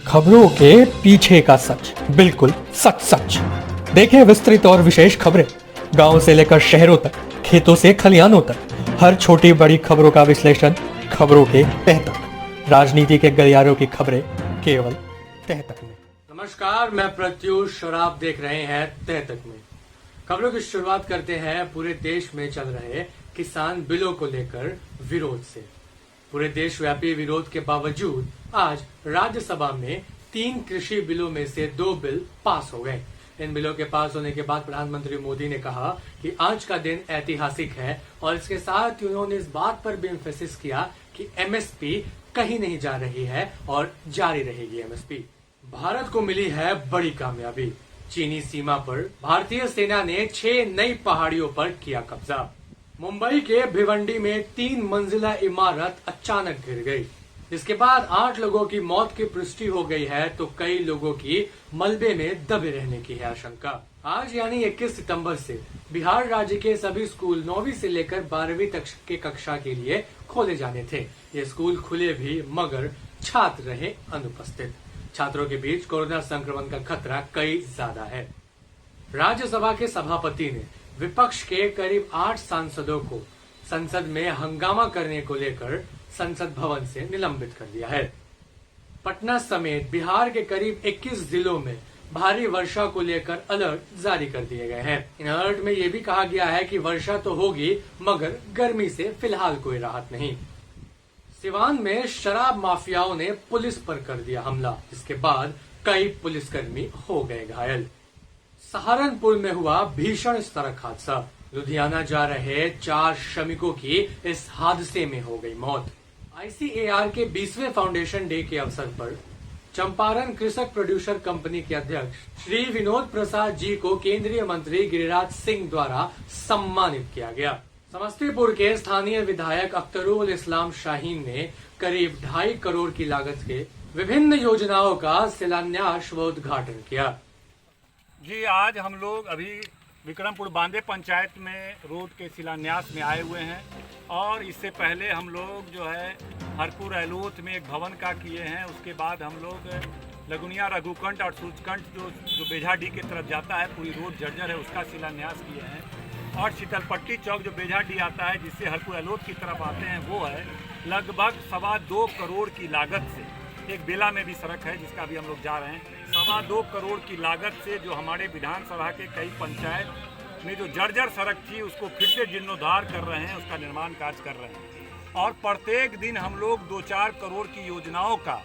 खबरों के पीछे का सच, बिल्कुल सच सच। देखें विस्तृत और विशेष खबरें, गांव से लेकर शहरों तक, खेतों से खलिहानों तक, हर छोटी बड़ी खबरों का विश्लेषण खबरों के तह तक। राजनीति के गलियारों की खबरें केवल तह तक में। नमस्कार, मैं प्रत्युष और आप देख रहे हैं तह तक में। खबरों की शुरुआत करते हैं पूरे देश में चल रहे किसान बिलों को लेकर विरोध से। पूरे देशव्यापी विरोध के बावजूद आज राज्यसभा में 3 कृषि बिलों में से 2 बिल पास हो गए। इन बिलों के पास होने के बाद प्रधानमंत्री मोदी ने कहा कि आज का दिन ऐतिहासिक है और इसके साथ उन्होंने इस बात पर भी एम्फेसिस किया कि एमएसपी कहीं नहीं जा रही है और जारी रहेगी एमएसपी। भारत को मिली है बड़ी कामयाबी। चीनी सीमा पर भारतीय सेना ने 6 नई पहाड़ियों पर किया कब्जा। मुंबई के भिवंडी में 3 मंजिला इमारत अचानक गिर गई, जिसके बाद 8 लोगों की मौत की पुष्टि हो गई है तो कई लोगों की मलबे में दबे रहने की है आशंका। आज यानी 21 सितंबर से बिहार राज्य के सभी स्कूल 9वीं से लेकर 12वीं तक के कक्षा के लिए खोले जाने थे। ये स्कूल खुले भी मगर छात्र रहे अनुपस्थित। छात्रों के बीच कोरोना संक्रमण का खतरा कई ज्यादा है। राज्यसभा के सभापति ने विपक्ष के करीब 8 सांसदों को संसद में हंगामा करने को लेकर संसद भवन से निलंबित कर दिया है। पटना समेत बिहार के करीब 21 जिलों में भारी वर्षा को लेकर अलर्ट जारी कर दिए गए हैं। इन अलर्ट में यह भी कहा गया है कि वर्षा तो होगी मगर गर्मी से फिलहाल कोई राहत नहीं। सिवान में शराब माफियाओं ने पुलिस पर कर दिया हमला, जिसके बाद कई पुलिसकर्मी हो गए घायल। सहारनपुर में हुआ भीषण सड़क हादसा। लुधियाना जा रहे 4 श्रमिकों की इस हादसे में हो गई मौत। आईसीएआर के 20वें फाउंडेशन डे के अवसर पर चंपारण कृषक प्रोड्यूसर कंपनी के अध्यक्ष श्री विनोद प्रसाद जी को केंद्रीय मंत्री गिरिराज सिंह द्वारा सम्मानित किया गया। समस्तीपुर के स्थानीय विधायक अख्तरुल इस्लाम शाहीन ने करीब 2.5 करोड़ की लागत के विभिन्न योजनाओं का शिलान्यास व उद्घाटन किया। जी, आज हम लोग अभी विक्रमपुर बांदे पंचायत में रोड के शिलान्यास में आए हुए हैं और इससे पहले हम लोग जो है हरपुर एलोथ में एक भवन का किए हैं। उसके बाद हम लोग लगुनिया रघुकंठ और सूचकंठ जो बेझाडी की तरफ जाता है, पूरी रोड जर्जर है, उसका शिलान्यास किए हैं। और शीतलपट्टी चौक जो बेझाडी आता है जिससे हरपुर एलोथ की तरफ आते हैं, वो है लगभग 2.25 करोड़ की लागत से। एक बेला में भी सड़क है जिसका भी हम लोग जा रहे हैं। 2.25 करोड़ की लागत से जो हमारे विधानसभा के कई पंचायत में जो जर्जर सड़क थी उसको फिर से जीर्णोद्धार कर रहे हैं, उसका निर्माण कार्य कर रहे हैं। और प्रत्येक दिन हम लोग 2-4 करोड़ की योजनाओं का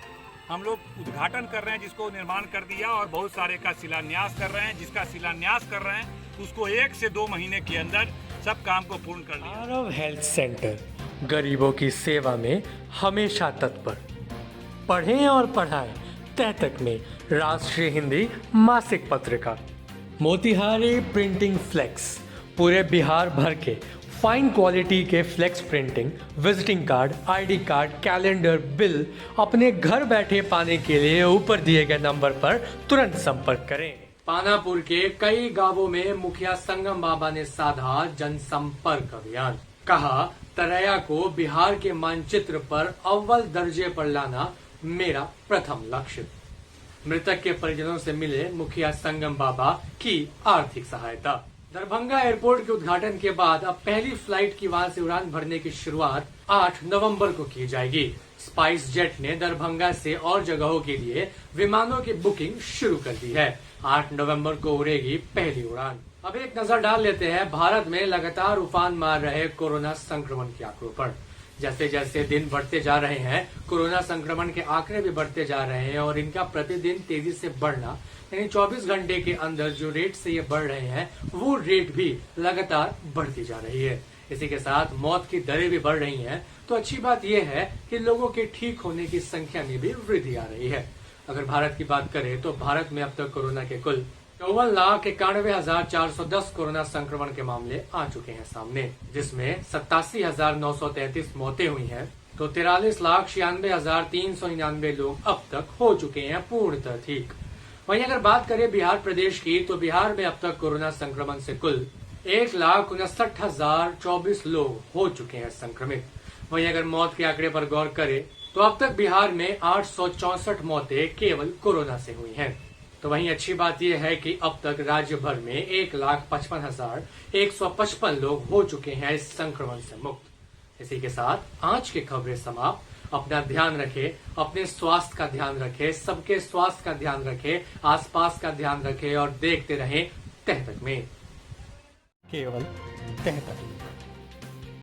हम लोग उद्घाटन कर रहे हैं, जिसको निर्माण कर दिया, और बहुत सारे का शिलान्यास कर रहे हैं। जिसका शिलान्यास कर रहे हैं उसको 1 से 2 महीने के अंदर सब काम को पूर्ण कर दिया। आरव हेल्थ सेंटर गरीबों की सेवा में हमेशा तत्पर। पढ़ें और पढ़ाएं तह तक में राष्ट्रीय हिंदी मासिक पत्रिका। मोतिहारी प्रिंटिंग फ्लेक्स पूरे बिहार भर के फाइन क्वालिटी के flex printing, visiting card, ID card, calendar, bill अपने घर बैठे पाने के लिए ऊपर दिए गए नंबर पर तुरंत संपर्क करें। पानापुर के कई गांवों में मुखिया संगम बाबा ने साधा जनसंपर्क अभियान। कहा, तरैया को बिहार के मानचित्र पर अव्वल दर्जे पर लाना मेरा प्रथम लक्ष्य। मृतक के परिजनों से मिले मुखिया संगम बाबा की आर्थिक सहायता। दरभंगा एयरपोर्ट के उद्घाटन के बाद अब पहली फ्लाइट की वहां से उड़ान भरने की शुरुआत 8 नवंबर को की जाएगी। स्पाइस जेट ने दरभंगा से और जगहों के लिए विमानों की बुकिंग शुरू कर दी है। 8 नवंबर को उड़ेगी पहली उड़ान। अब एक नजर डाल लेते हैं भारत में लगातार उफान मार रहे कोरोना संक्रमण के आंकड़ों पर। जैसे जैसे दिन बढ़ते जा रहे हैं, कोरोना संक्रमण के आंकड़े भी बढ़ते जा रहे हैं और इनका प्रतिदिन तेजी से बढ़ना, यानी 24 घंटे के अंदर जो रेट से ये बढ़ रहे हैं वो रेट भी लगातार बढ़ती जा रही है। इसी के साथ मौत की दरें भी बढ़ रही हैं। तो अच्छी बात यह है कि लोगों के ठीक होने की संख्या में भी वृद्धि आ रही है। अगर भारत की बात करें तो भारत में अब तक कोरोना के कुल 54,91,410 कोरोना संक्रमण के मामले आ चुके हैं सामने, जिसमें 87,933 मौतें हुई हैं। तो 43,96,399 लोग अब तक हो चुके हैं पूर्णतः ठीक। वहीं अगर बात करें बिहार प्रदेश की तो बिहार में अब तक कोरोना संक्रमण से कुल 1,59,024 लोग हो चुके हैं संक्रमित। वहीं अगर मौत के आंकड़े पर गौर करें तो अब तक बिहार में 864 मौतें केवल कोरोना से हुई हैं। तो वहीं अच्छी बात यह है कि अब तक राज्य भर में 1,55,155 लोग हो चुके हैं इस संक्रमण से मुक्त। इसी के साथ आज की खबरें समाप्त। अपना ध्यान रखें, अपने स्वास्थ्य का ध्यान रखें, सबके स्वास्थ्य का ध्यान रखें, आसपास का ध्यान रखें और देखते रहें तह तक में। केवल तह तक में।